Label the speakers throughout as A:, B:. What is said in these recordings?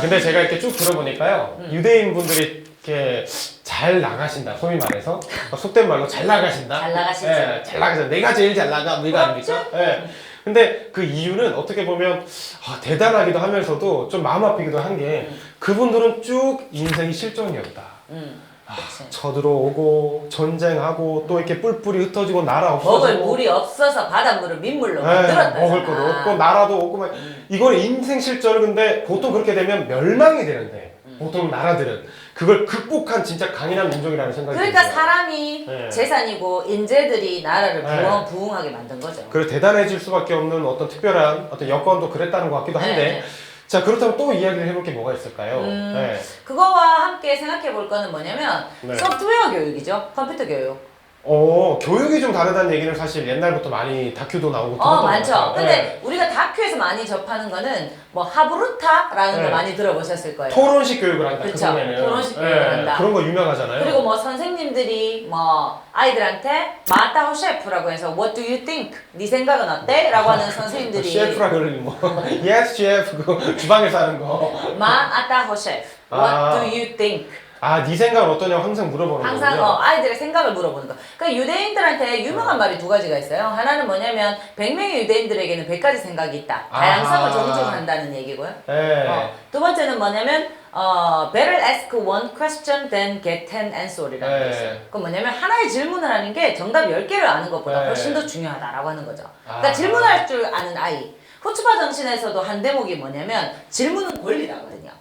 A: 근데 제가 이렇게 쭉 들어보니까요, 유대인 분들이 이렇게 잘 나가신다, 소위 말해서 속된 말로 잘 나가신다.
B: 잘 나가시죠.
A: 예, 잘 나가신다. 내가 제일 잘 나가, 뭐 이거 아닙니까? 예. 근데 그 이유는 어떻게 보면 대단하기도 하면서도 좀 마음 아프기도 한 게 그분들은 쭉 인생이 실존이었다.
B: 그치.
A: 쳐들어오고 전쟁하고 또 이렇게 뿔뿔이 흩어지고 나라
B: 먹을
A: 없어지고
B: 물이 없어서 바닷물을 민물로
A: 예,
B: 만들었다.
A: 먹을 것도 없고 나라도 없고 막 이건 인생 실전을 근데 보통 그렇게 되면 멸망이 되는데 보통 나라들은 그걸 극복한 진짜 강인한 민족이라는 생각이
B: 그러니까
A: 들어요.
B: 사람이
A: 네.
B: 재산이고 인재들이 나라를
A: 네.
B: 부흥하게 만든 거죠.
A: 그리고 대단해질 수밖에 없는 어떤 특별한 어떤 여건도 그랬다는 것 같기도 한데
B: 네.
A: 자 그렇다면 또 이야기를 해볼 게 뭐가 있을까요? 네.
B: 그거와 함께 생각해 볼 거는 뭐냐면
A: 네.
B: 소프트웨어 교육이죠. 컴퓨터 교육.
A: 교육이 좀 다르다는 얘기는 사실 옛날부터 많이 다큐도 나오고 들었던 것
B: 많죠.
A: 같아요.
B: 근데
A: 네.
B: 우리가 다큐에서 많이 접하는 거는 뭐 하브루타라는
A: 네.
B: 거 많이 들어보셨을 거예요.
A: 토론식 교육을 한다.
B: 그쵸.
A: 그전에는.
B: 토론식 교육을 한다.
A: 그런 거 유명하잖아요.
B: 그리고 뭐 선생님들이 뭐 아이들한테 마타호 셰프라고 해서 What do you think? 네 생각은 어때? 라고 하는 선생님들이
A: 셰프라 그러니 뭐 Yes chef 그 주방에서 하는 거.
B: 마타호 셰프 What do you think?
A: 네 생각은 어떠냐고 항상 물어보는
B: 항상
A: 거군요.
B: 아이들의 생각을 물어보는 거. 그러니까 유대인들한테 유명한 말이 두 가지가 있어요. 하나는 뭐냐면 100명의 유대인들에게는 100가지 생각이 있다. 다양성을 존중한다는 얘기고요.
A: 네.
B: 두 번째는 뭐냐면 better ask one question than get 10 answer이라는 게 있어요. 그건 뭐냐면 하나의 질문을 하는 게 정답 10개를 아는 것보다
A: 네.
B: 훨씬 더 중요하다라고 하는 거죠. 그러니까 질문할 줄 아는 아이. 후츠파 정신에서도 한 대목이 뭐냐면 질문은 권리라거든요.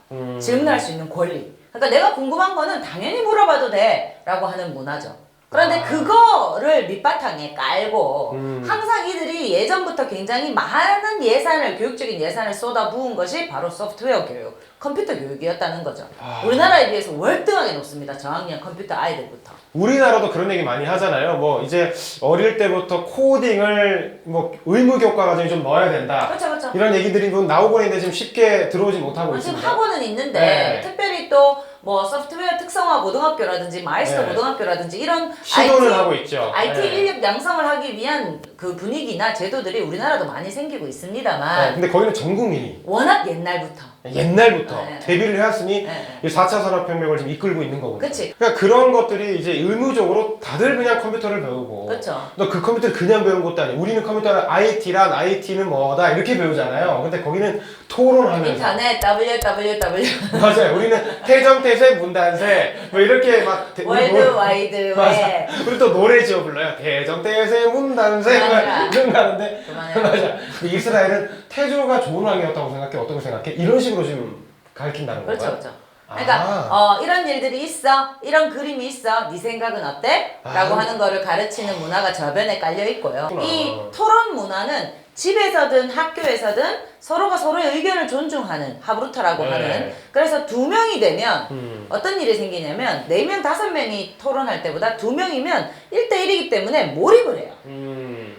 B: 질문할 수 있는 권리. 그러니까 내가 궁금한 거는 당연히 물어봐도 돼 라고 하는 문화죠. 그런데 그거를 밑바탕에 깔고 항상 이들이 예전부터 굉장히 많은 예산을 교육적인 예산을 쏟아부은 것이 바로 소프트웨어 교육, 컴퓨터 교육이었다는 거죠. 우리나라에 비해서 월등하게 높습니다. 저학년 컴퓨터 아이들부터.
A: 우리나라도 그런 얘기 많이 하잖아요. 뭐 이제 어릴 때부터 코딩을 뭐 의무 교과 과정에 좀 넣어야 된다.
B: 그렇죠, 그렇죠.
A: 이런 얘기들이 뭐 나오고 있는데 지금 쉽게 들어오지 못하고
B: 지금
A: 있습니다.
B: 학원은 있는데
A: 네.
B: 특별히 또 뭐 소프트웨어 특성화 고등학교라든지 마이스터
A: 네.
B: 고등학교라든지 이런
A: 시도는
B: IT,
A: 하고 있죠.
B: IT
A: 네.
B: 인력 양성을 하기 위한 그 분위기나 제도들이 우리나라도 많이 생기고
A: 네,
B: 있습니다만
A: 근데 거기는 전 국민이
B: 워낙 옛날부터
A: 옛날부터
B: 네.
A: 대비를 해왔으니
B: 네.
A: 이 4차 산업혁명을 지금 이끌고 있는 거거든요.
B: 그치.
A: 그러니까 그런 것들이 이제 의무적으로 다들 그냥 컴퓨터를 배우고
B: 그쵸.
A: 너 그 컴퓨터를 그냥 배운 것도 아니고 우리는 컴퓨터는 IT는 뭐다 이렇게 배우잖아요. 근데 거기는 토론하면서
B: 인터넷 www
A: 맞아요. 우리는 태정태세 문단세 뭐 이렇게 막
B: 월드와이드
A: 맞아.
B: 웹
A: 우리 또 노래 지어 불러요. 태정태세 문단세
B: 그만해라.
A: 이런 거 하는데
B: 그만해라.
A: 맞아. 근데 이스라엘은 태조가 좋은 왕이었다고 생각해? 어떻게 생각해? 이런 식으로 지금 가르친다는
B: 그렇죠,
A: 건가요?
B: 그렇죠. 그러니까 이런 일들이 있어, 이런 그림이 있어, 네 생각은 어때? 라고 하는 거를 가르치는 문화가 저변에 깔려 있고요. 이 토론 문화는 집에서든 학교에서든 서로가 서로의 의견을 존중하는 하브루타라고
A: 네.
B: 하는, 그래서 2명이 되면 어떤 일이 생기냐면 4명, 5명이 토론할 때보다 2명이면 1대1이기 때문에 몰입을 해요.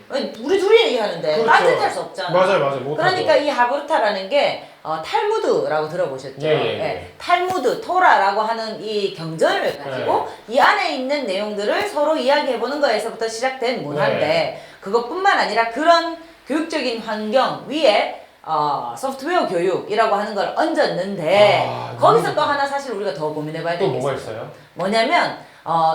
B: 우리 둘이 얘기하는데
A: 그렇죠.
B: 따뜻할 수 없잖아.
A: 맞아요. 못하죠.
B: 그러니까 이 하브루타라는 게 탈무드라고 들어보셨죠?
A: 예.
B: 탈무드, 토라라고 하는 이 경전을 가지고 이 안에 있는 내용들을 서로 이야기해보는 거에서부터 시작된 문화인데 그것뿐만 아니라 그런 교육적인 환경 위에 소프트웨어 교육이라고 하는 걸 얹었는데 거기서 또 하나 사실 우리가 더 고민해봐야
A: 또
B: 되는 게
A: 뭐가
B: 있어요.
A: 있어요?
B: 뭐냐면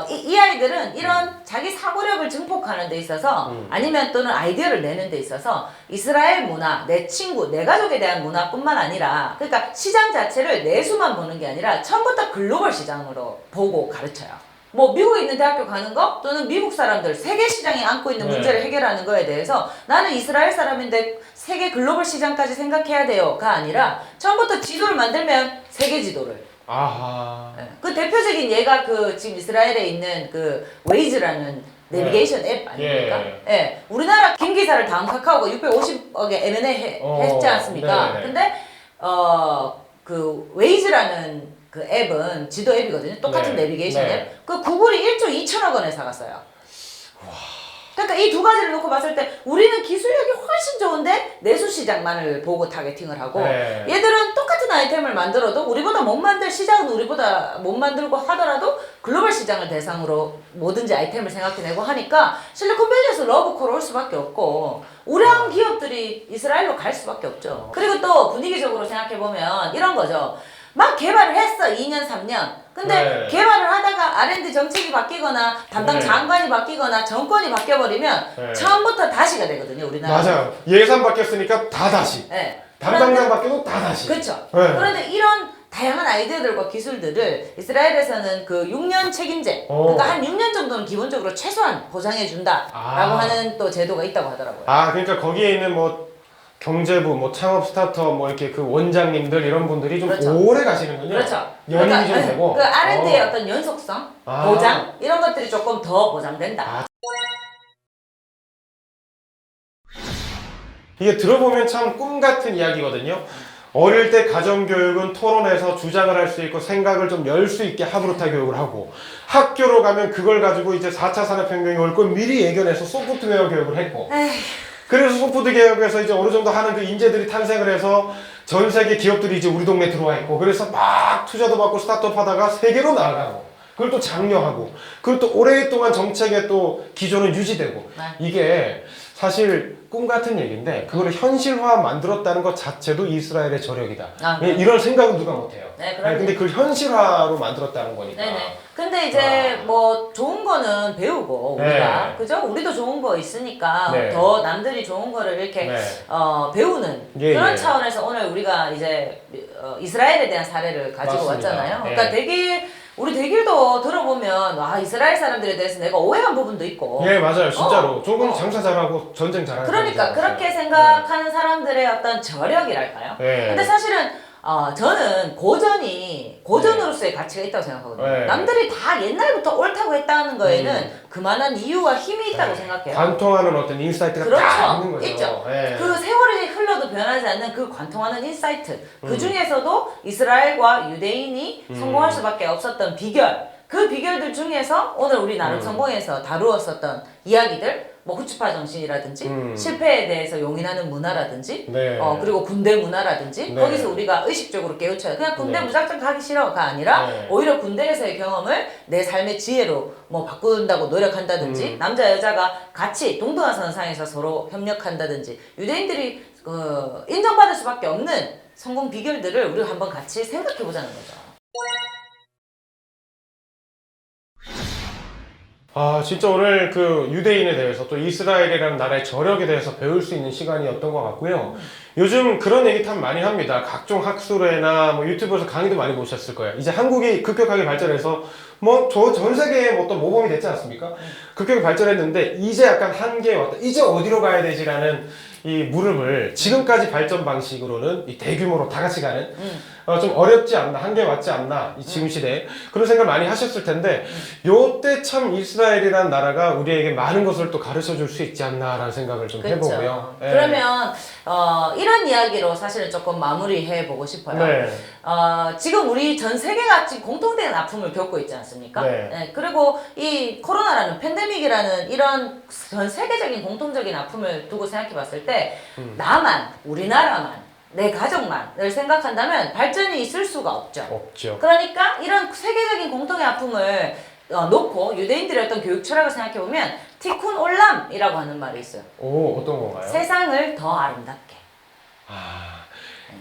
B: 이 아이들은 이런 자기 사고력을 증폭하는 데 있어서 아니면 또는 아이디어를 내는 데 있어서 이스라엘 문화, 내 친구, 내 가족에 대한 문화뿐만 아니라 그러니까 시장 자체를 내수만 보는 게 아니라 처음부터 글로벌 시장으로 보고 가르쳐요. 뭐 미국에 있는 대학교 가는 거 또는 미국 사람들 세계 시장이 안고 있는 문제를 해결하는 거에 대해서 나는 이스라엘 사람인데 세계 글로벌 시장까지 생각해야 돼요가 아니라 처음부터 지도를 만들면 세계 지도를
A: 아하.
B: 그 대표적인 예가 그 지금 이스라엘에 있는 그 웨이즈라는 내비게이션 앱 아닙니까? 예. 우리나라 김기사를 다음 카카오가 650억에 M&A 했지 않습니까?
A: 네네.
B: 근데 그 웨이즈라는 그 앱은 지도 앱이거든요. 똑같은
A: 네.
B: 내비게이션
A: 네.
B: 앱. 그 구글이 1조 2천억 원에 사갔어요. 그러니까 이 두 가지를 놓고 봤을 때 우리는 기술력이 훨씬 좋은데 내수 시장만을 보고 타겟팅을 하고
A: 네.
B: 얘들은 똑같은 아이템을 만들어도 우리보다 못 만들 시장은 우리보다 못 만들고 하더라도 글로벌 시장을 대상으로 뭐든지 아이템을 생각해내고 하니까 실리콘밸리에서 러브콜 올 수밖에 없고 우량 기업들이 이스라엘로 갈 수밖에 없죠. 그리고 또 분위기적으로 생각해보면 이런 거죠. 막 개발을 했어 2년 3년. 근데
A: 네.
B: 개발을 하다가 R&D 정책이 바뀌거나 담당
A: 네.
B: 장관이 바뀌거나 정권이 바뀌어버리면
A: 네.
B: 처음부터 다시가 되거든요 우리나라.
A: 맞아요. 예산 바뀌었으니까 다 다시.
B: 네.
A: 담당자 바뀌어도 다 다시.
B: 그렇죠.
A: 네.
B: 그런데 이런 다양한 아이디어들과 기술들을 이스라엘에서는 그 6년 책임제, 그러니까 한 6년 정도는 기본적으로 최소한 보장해준다라고 하는 또 제도가 있다고 하더라고요.
A: 아, 그러니까 거기에 있는 뭐 경제부, 뭐 창업 스타트업, 뭐 이렇게 그 원장님들 이런 분들이 좀
B: 그렇죠.
A: 오래 가시는군요.
B: 그렇죠.
A: 연임이 좀 되고.
B: 그 R&D의 어떤 연속성,
A: 아.
B: 보장 이런 것들이 조금 더 보장된다.
A: 아. 이게 들어보면 참 꿈 같은 이야기거든요. 어릴 때 가정교육은 토론해서 주장을 할 수 있고 생각을 좀 열 수 있게 하브루타 교육을 하고, 학교로 가면 그걸 가지고 이제 4차 산업혁명이 올 걸 미리 예견해서 소프트웨어 교육을 했고,
B: 에이.
A: 그래서 소프트 개혁에서 이제 어느 정도 하는 그 인재들이 탄생을 해서 전 세계 기업들이 이제 우리 동네에 들어와 있고, 그래서 막 투자도 받고 스타트업 하다가 세계로 나아가고, 그걸 또 장려하고, 그걸 또 오랫동안 정책의 또 기조는 유지되고,
B: 네.
A: 이게 사실 꿈 같은 얘기인데 그거를 현실화 만들었다는 것 자체도 이스라엘의 저력이다.
B: 아,
A: 이런 생각은 누가 못해요.
B: 네, 그럼요.
A: 근데 그걸 현실화로 만들었다는 거니까.
B: 네네. 근데 이제 뭐 좋은 거는 배우고 우리가
A: 네.
B: 그죠? 우리도 좋은 거 있으니까
A: 네.
B: 더 남들이 좋은 거를 이렇게
A: 네.
B: 배우는
A: 예,
B: 그런
A: 예.
B: 차원에서 오늘 우리가 이제 이스라엘에 대한 사례를 가지고
A: 맞습니다.
B: 왔잖아요.
A: 예.
B: 그러니까 우리 대길도 들어보면 와 이스라엘 사람들에 대해서 내가 오해한 부분도 있고.
A: 예, 맞아요. 진짜로. 조금
B: 어.
A: 장사 잘하고 전쟁 잘하는
B: 그러니까
A: 사람이잖아요.
B: 그렇게 생각하는 사람들의 어떤 저력이랄까요?
A: 네.
B: 근데 사실은 저는 고전으로서의 가치가 있다고 생각하거든요.
A: 네.
B: 남들이 다 옛날부터 옳다고 했다는 거에는 그만한 이유와 힘이 있다고 생각해요.
A: 관통하는 어떤 인사이트가 딱 있는 거죠.
B: 있죠.
A: 예.
B: 그 세월이 흘러도 변하지 않는 그 관통하는 인사이트. 그 중에서도 이스라엘과 유대인이 성공할 수밖에 없었던 비결. 그 비결들 중에서 오늘 우리 나름 성공해서 다루었었던 이야기들, 뭐 후추파 정신이라든지 실패에 대해서 용인하는 문화라든지
A: 네.
B: 그리고 군대 문화라든지
A: 네.
B: 거기서 우리가 의식적으로 깨우쳐요. 그냥 군대
A: 네.
B: 무작정 가기 싫어가 아니라
A: 네.
B: 오히려 군대에서의 경험을 내 삶의 지혜로 뭐 바꾼다고 노력한다든지 남자 여자가 같이 동등한 선상에서 서로 협력한다든지 유대인들이 인정받을 수밖에 없는 성공 비결들을 우리가 한번 같이 생각해 보자는 거죠.
A: 아, 진짜 오늘 그 유대인에 대해서 또 이스라엘이라는 나라의 저력에 대해서 배울 수 있는 시간이었던 것 같고요. 요즘 그런 얘기 참 많이 합니다. 각종 학술회나 뭐 유튜브에서 강의도 많이 보셨을 거예요. 이제 한국이 급격하게 발전해서 뭐 전 세계의 어떤 모범이 됐지 않습니까? 급격하게 발전했는데 이제 약간 한계에 왔다. 이제 어디로 가야 되지라는 이 물음을 지금까지 발전 방식으로는 이 대규모로 다 같이 가는 좀 어렵지 않나, 한계에 왔지 않나, 이 지금 시대에 그런 생각을 많이 하셨을 텐데 요때 참 이스라엘이라는 나라가 우리에게 많은 것을 또 가르쳐 줄 수 있지 않나라는 생각을 좀
B: 그렇죠.
A: 해보고요. 예.
B: 그러면 이런 이야기로 사실은 조금 마무리해 보고 싶어요.
A: 네.
B: 지금 우리 전 세계가 지금 공통된 아픔을 겪고 있지 않습니까?
A: 네.
B: 그리고 이 코로나라는 팬데믹이라는 이런 전 세계적인 공통적인 아픔을 두고 생각해 봤을 때 나만, 우리나라만, 내 가족만을 생각한다면 발전이 있을 수가 없죠.
A: 없죠.
B: 그러니까 이런 세계적인 공통의 아픔을 놓고 유대인들의 어떤 교육 철학을 생각해 보면 티쿤 올람이라고 하는 말이 있어요.
A: 오, 어떤 건가요?
B: 세상을 더 아름답게.
A: 아,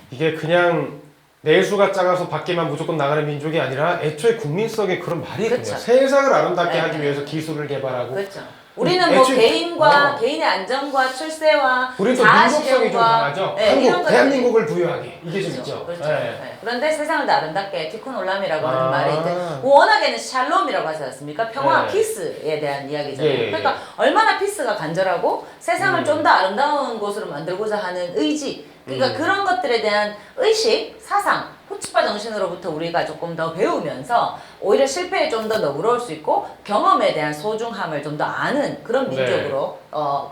A: 이게 그냥 내수가 작아서 밖에만 무조건 나가는 민족이 아니라 애초에 국민 속에 그런 말이 있군요.
B: 그렇죠.
A: 세상을 아름답게
B: 네.
A: 하기 위해서 기술을 개발하고.
B: 그렇죠. 우리는 뭐
A: 애초에-
B: 개인의 안전과 출세와
A: 우리 또 민족성이 좀 강하죠. 한국, 대한민국을 부유하게 이게 좀 있죠.
B: 그렇죠.
A: 네.
B: 네. 그런데 세상을 더 아름답게 티쿤 올람이라고
A: 아.
B: 하는 말이 있는데 워낙에는 샬롬이라고 하지 않습니까? 평화,
A: 네.
B: 피스에 대한 이야기잖아요.
A: 예, 예,
B: 그러니까 얼마나 피스가 간절하고 세상을 좀 더 아름다운 곳으로 만들고자 하는 의지, 그러니까 그런 것들에 대한 의식, 사상, 후츠파 정신으로부터 우리가 조금 더 배우면서 오히려 실패에 좀 더 너그러울 수 있고 경험에 대한 소중함을 좀 더 아는 그런
A: 네.
B: 민족으로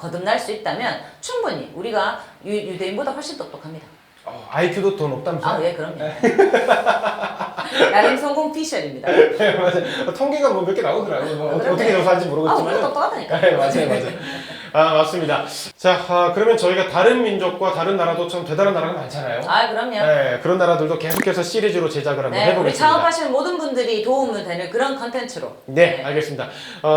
B: 거듭날 수 있다면 충분히 우리가 유대인보다 훨씬 똑똑합니다.
A: IQ도 더 높다면서요?
B: 예, 그럼요. 나름 성공 피셜입니다.
A: 네, 맞아요. 통계가 뭐 몇 개 나오더라고요. 뭐
B: 그러네.
A: 어떻게 조사하는지 모르겠지만.
B: 우리가 똑똑하다니까.
A: 네, 맞아요. 맞습니다. 자, 그러면 저희가 다른 민족과 다른 나라도 참 대단한 나라가 많잖아요.
B: 아, 그럼요.
A: 네, 그런 나라들도 계속해서 시리즈로 제작을 한번
B: 네, 우리
A: 해보겠습니다.
B: 창업하시는 모든 분들이 도움이 되는 그런 컨텐츠로.
A: 네, 알겠습니다.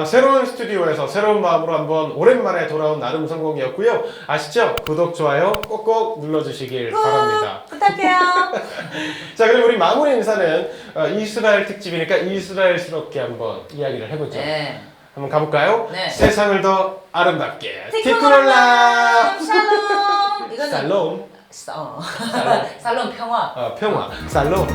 A: 새로운 스튜디오에서 새로운 마음으로 한번 오랜만에 돌아온 나름 성공이었고요. 아시죠? 구독, 좋아요 꼭꼭 눌러주시길 바랍니다.
B: 부탁해요.
A: 자, 그럼 우리 마무리 인사는 이스라엘 특집이니까 이스라엘스럽게 한번 이야기를 해보죠.
B: 네.
A: 한번 가볼까요?
B: 네.
A: 세상을 더 아름답게
B: 티쿠놀라
A: 티쿠놀라
B: 샬롬. 이거는
A: 살롬
B: 살롬 평화.
A: 평화 살롬